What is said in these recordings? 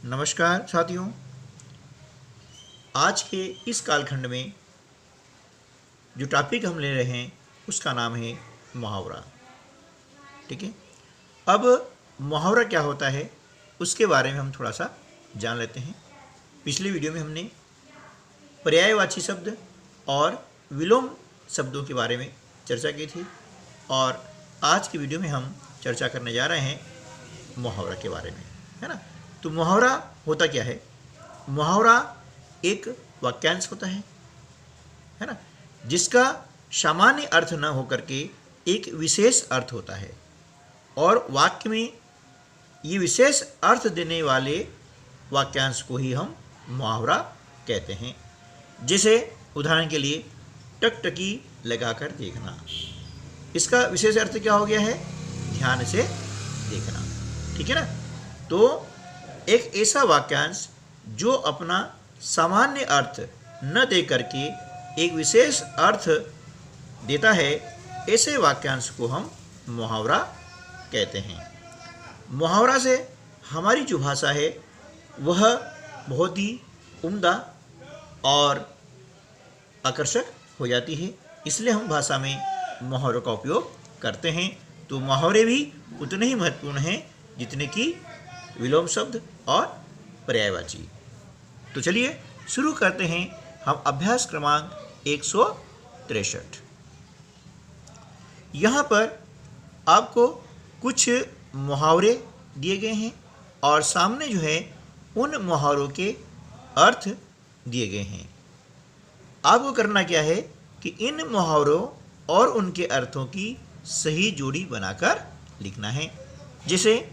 नमस्कार साथियों, आज के इस कालखंड में जो टॉपिक हम ले रहे हैं उसका नाम है मुहावरा। ठीक है, अब मुहावरा क्या होता है उसके बारे में हम थोड़ा सा जान लेते हैं। पिछली वीडियो में हमने पर्यायवाची शब्द और विलोम शब्दों के बारे में चर्चा की थी और आज की वीडियो में हम चर्चा करने जा रहे हैं मुहावरा के बारे में, है ना। तो मुहावरा होता क्या है? मुहावरा एक वाक्यांश होता है ना, जिसका सामान्य अर्थ न होकर के एक विशेष अर्थ होता है और वाक्य में ये विशेष अर्थ देने वाले वाक्यांश को ही हम मुहावरा कहते हैं। जैसे उदाहरण के लिए टकटकी लगाकर देखना, इसका विशेष अर्थ क्या हो गया है? ध्यान से देखना। ठीक है ना। तो एक ऐसा वाक्यांश जो अपना सामान्य अर्थ न दे करके एक विशेष अर्थ देता है, ऐसे वाक्यांश को हम मुहावरा कहते हैं। मुहावरा से हमारी जो भाषा है वह बहुत ही उम्दा और आकर्षक हो जाती है, इसलिए हम भाषा में मुहावरों का उपयोग करते हैं। तो मुहावरे भी उतने ही महत्वपूर्ण हैं जितने कि विलोम शब्द और पर्यायवाची। तो चलिए शुरू करते हैं हम अभ्यास क्रमांक 163। यहाँ पर आपको कुछ मुहावरे दिए गए हैं और सामने जो है उन मुहावरों के अर्थ दिए गए हैं। आपको करना क्या है कि इन मुहावरों और उनके अर्थों की सही जोड़ी बनाकर लिखना है। जैसे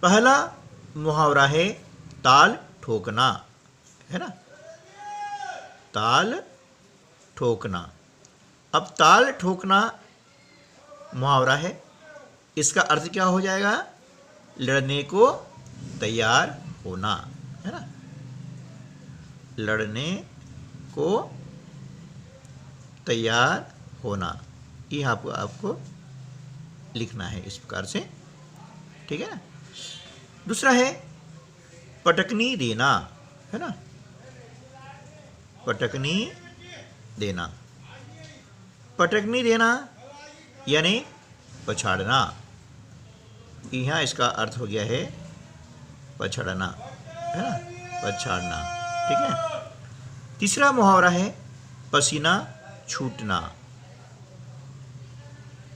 पहला मुहावरा है ताल ठोकना, है ना, ताल ठोकना। अब ताल ठोकना मुहावरा है, इसका अर्थ क्या हो जाएगा? लड़ने को तैयार होना, है ना, लड़ने को तैयार होना। ये आपको लिखना है इस प्रकार से। ठीक है ना। दूसरा है पटकनी देना, है ना, पटकनी देना। पटकनी देना यानी पछाड़ना। यहाँ इसका अर्थ हो गया है पछाड़ना, है ना, पछाड़ना। ठीक है। तीसरा मुहावरा है पसीना छूटना,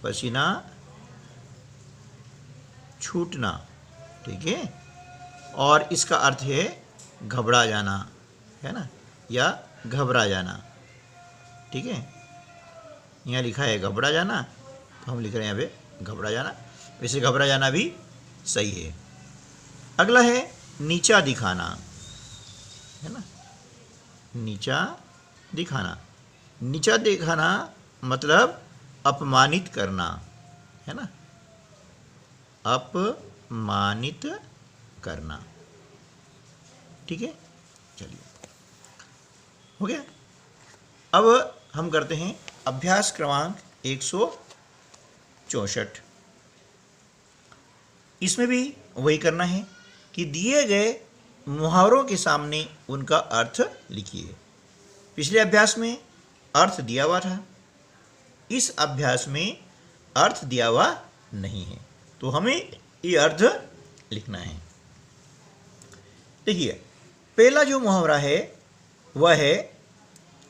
पसीना छूटना। ठीक है। और इसका अर्थ है घबरा जाना, है ना, या घबरा जाना। ठीक है। यहाँ लिखा है घबरा जाना, तो हम लिख रहे हैं यहाँ पे घबरा जाना। वैसे घबरा जाना भी सही है। अगला है नीचा दिखाना, है ना, नीचा दिखाना। नीचा दिखाना मतलब अपमानित करना, है ना, अपमानित करना। ठीक है। चलिए, हो गया। अब हम करते हैं अभ्यास क्रमांक 164। इसमें भी वही करना है कि दिए गए मुहावरों के सामने उनका अर्थ लिखिए। पिछले अभ्यास में अर्थ दिया हुआ था, इस अभ्यास में अर्थ दिया हुआ नहीं है, तो हमें ये अर्थ लिखना है। देखिए, पहला जो मुहावरा है वह है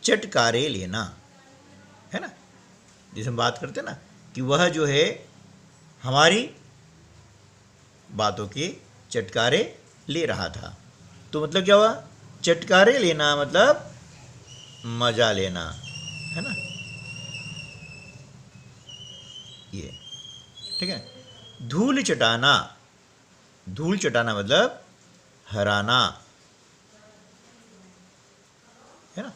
चटकारे लेना, है ना। जिसे हम बात करते हैं ना कि वह जो है हमारी बातों के चटकारे ले रहा था। तो मतलब क्या हुआ? चटकारे लेना मतलब मजा लेना, है ना, ये। ठीक है। धूल चटाना, धूल चटाना मतलब हराना, है ना।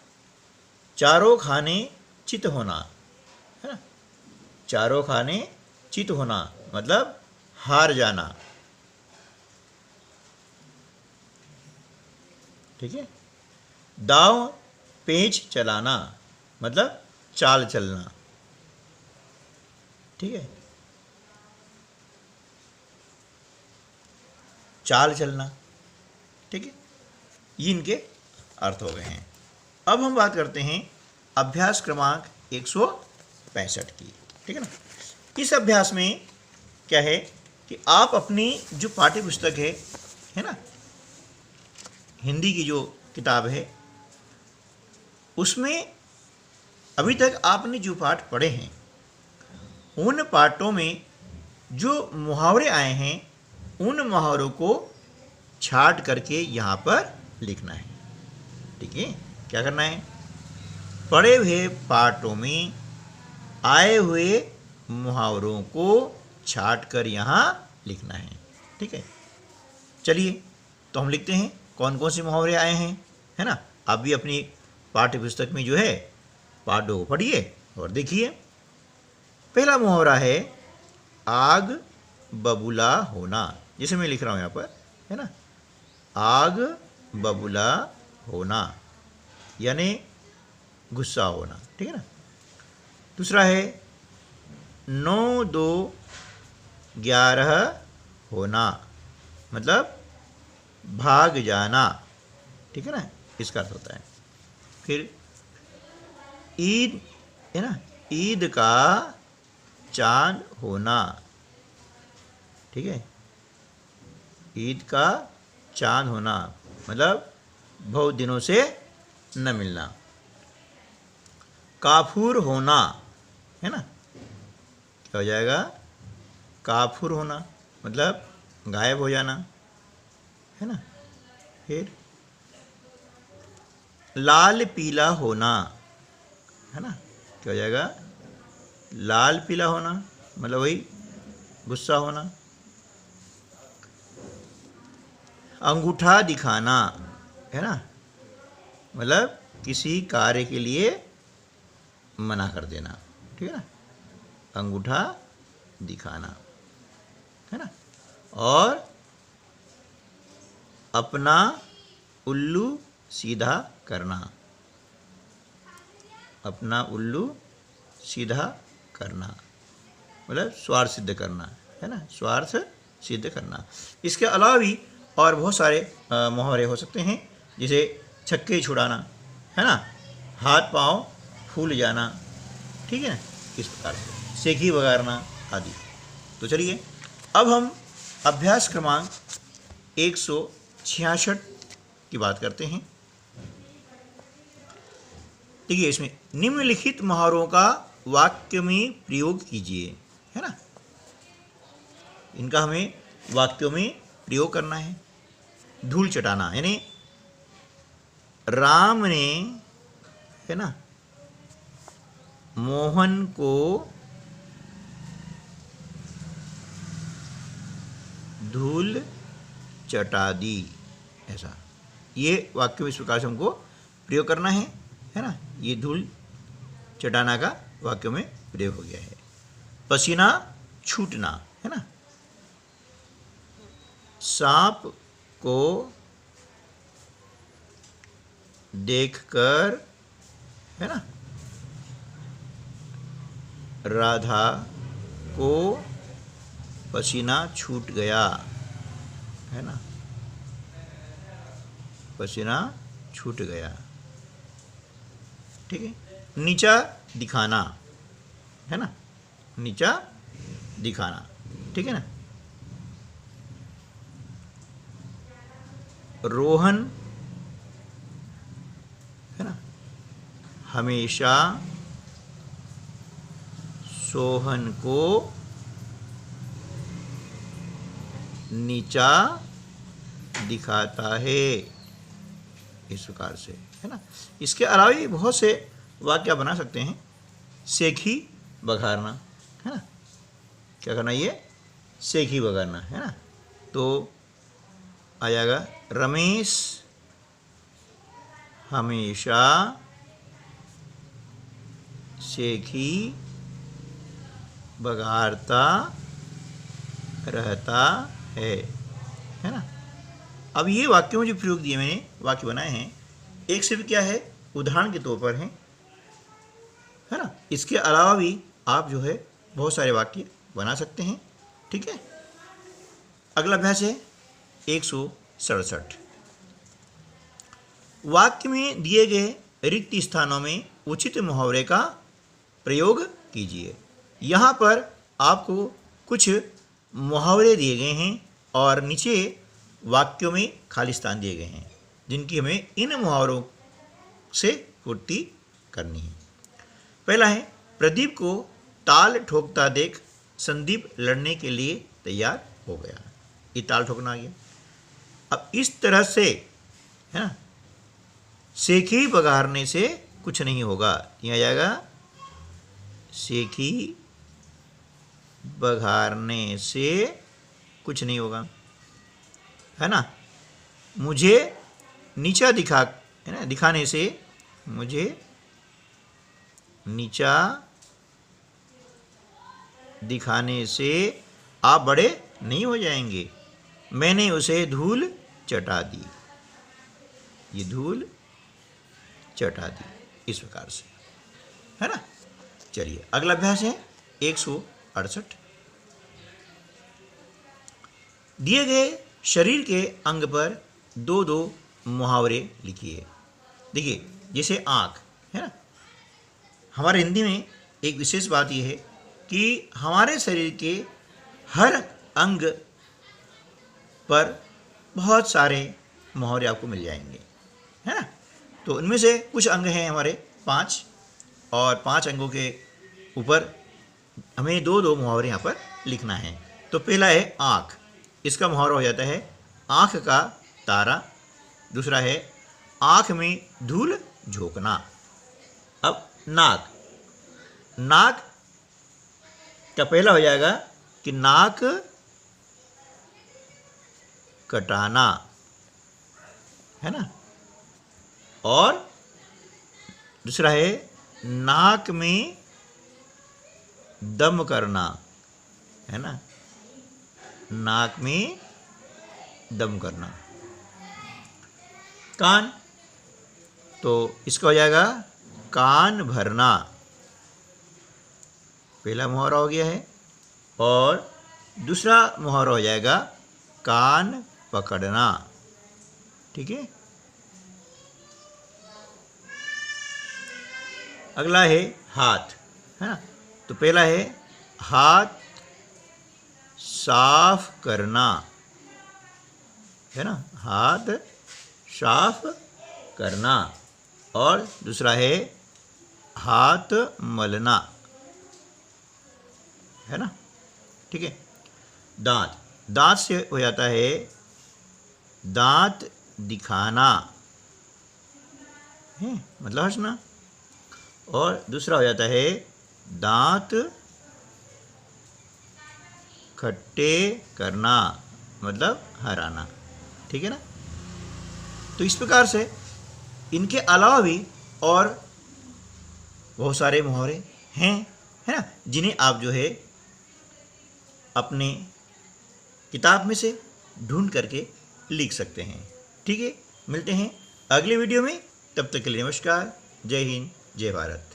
चारों खाने चित होना, है ना, चारों खाने चित होना मतलब हार जाना। ठीक है। दाव पेंच चलाना मतलब चाल चलना। ठीक है। चाल चलना। ठीक है, ये इनके अर्थ हो गए हैं। अब हम बात करते हैं अभ्यास क्रमांक 165 की, ठीक है ना। इस अभ्यास में क्या है कि आप अपनी जो पाठ्य पुस्तक है ना, हिंदी की जो किताब है, उसमें अभी तक आपने जो पाठ पढ़े हैं उन पाठों में जो मुहावरे आए हैं उन मुहावरों को छाट करके यहाँ पर लिखना है, ठीक है। क्या करना है, पढ़े हुए पाठों में आए हुए मुहावरों को छाट कर यहाँ लिखना है, ठीक है। चलिए तो हम लिखते हैं कौन कौन से मुहावरे आए हैं, है ना। आप भी अपनी पाठ्य पुस्तक में जो है पाठों को पढ़िए और देखिए। पहला मुहावरा है आग बबूला होना, जैसे मैं लिख रहा हूँ यहाँ पर, है ना, आग बबूला होना यानी गुस्सा होना, ठीक है ना। दूसरा है 9 2 11 होना, मतलब भाग जाना, ठीक है ना, इसका अर्थ होता है। फिर ईद है ना, ईद का चांद होना, ठीक है, ईद का चांद होना मतलब बहुत दिनों से न मिलना। काफूर होना, है ना, क्या हो जाएगा, काफूर होना मतलब गायब हो जाना, है ना। फिर लाल पीला होना, है ना, क्या हो जाएगा, लाल पीला होना मतलब वही गुस्सा होना। अंगूठा दिखाना, है ना, मतलब किसी कार्य के लिए मना कर देना, ठीक है ना, अंगूठा दिखाना, है ना। और अपना उल्लू सीधा करना, अपना उल्लू सीधा करना मतलब स्वार्थ सिद्ध करना, है ना, स्वार्थ सिद्ध करना। इसके अलावा भी और बहुत सारे मुहावरे हो सकते हैं, जैसे छक्के छुड़ाना, है ना, हाथ पांव फूल जाना, ठीक है, इस प्रकार से सेखी बगारना आदि। तो चलिए अब हम अभ्यास क्रमांक 166 की बात करते हैं। देखिए इसमें निम्नलिखित मुहावरों का वाक्य में प्रयोग कीजिए, है ना, इनका हमें वाक्यों में प्रयोग करना है। धूल चटाना यानी राम ने, है ना, मोहन को धूल चटा दी, ऐसा ये वाक्य में इस प्रकार से हमको प्रयोग करना है ना। ये धूल चटाना का वाक्य में प्रयोग हो गया है। पसीना छूटना, है ना, सांप को देखकर, है ना, राधा को पसीना छूट गया, है ना, पसीना छूट गया, ठीक है। नीचा दिखाना, है ना, नीचा दिखाना, ठीक है ना। रोहन, है ना, हमेशा सोहन को नीचा दिखाता है, इस प्रकार से, है ना। इसके अलावा भी बहुत से वाक्य बना सकते हैं। सेखी बघारना, है ना, क्या करना, ये सेखी बघारना, है ना। तो आ जाएगा रमेश हमेशा सेखी बघारता रहता है ना। अब ये वाक्यों में जो प्रयोग दिए मैंने वाक्य बनाए हैं, एक से भी क्या है उदाहरण के तौर पर हैं, है ना। इसके अलावा भी आप जो है बहुत सारे वाक्य बना सकते हैं, ठीक है। अगला अभ्यास है 167। वाक्य में दिए गए रिक्त स्थानों में उचित मुहावरे का प्रयोग कीजिए। यहाँ पर आपको कुछ मुहावरे दिए गए हैं और नीचे वाक्यों में खाली स्थान दिए गए हैं, जिनकी हमें इन मुहावरों से पूर्ति करनी है। पहला है, प्रदीप को ताल ठोकता देख संदीप लड़ने के लिए तैयार हो गया। ये ताल ठोकना आ गया। अब इस तरह से है ना, सेखी बघारने से कुछ नहीं होगा। यहाँ जाएगा सेखी बघारने से कुछ नहीं होगा, है ना। मुझे नीचा है ना, दिखाने से, मुझे नीचा दिखाने से आप बड़े नहीं हो जाएंगे। मैंने उसे धूल चटा दी। ये धूल चटा दी, इस प्रकार से, है ना। चलिए अगला अभ्यास है 168। दिए गए शरीर के अंग पर दो दो मुहावरे लिखिए। देखिए, जैसे आँख है ना, हमारे हिंदी में एक विशेष बात यह है कि हमारे शरीर के हर अंग पर बहुत सारे मुहावरे आपको मिल जाएंगे, है ना। तो उनमें से कुछ अंग हैं हमारे 5, और 5 अंगों के ऊपर हमें दो दो मुहावरे यहाँ पर लिखना है। तो पहला है आँख। इसका मुहावरा हो जाता है आँख का तारा। दूसरा है आँख में धूल झोंकना। अब नाक। नाक का पहला हो जाएगा कि नाक कटाना, है ना। और दूसरा है नाक में दम करना, है ना। नाक में दम करना। कान, तो इसका हो जाएगा कान भरना। पहला मुहावरा हो गया है। और दूसरा मुहावरा हो जाएगा कान पकड़ना। ठीक है। अगला है हाथ, है ना। तो पहला है हाथ साफ करना, है ना। हाथ साफ करना। और दूसरा है हाथ मलना, है ना। ठीक है। दांत। दांत से हो जाता है दांत दिखाना, है मतलब हंसना। और दूसरा हो जाता है दांत खट्टे करना, मतलब हराना। ठीक है ना। तो इस प्रकार से इनके अलावा भी और बहुत सारे मुहावरे हैं, है ना, जिन्हें आप जो है अपने किताब में से ढूंढ करके लिख सकते हैं। ठीक है। मिलते हैं अगले वीडियो में। तब तक के लिए नमस्कार। जय हिंद, जय भारत।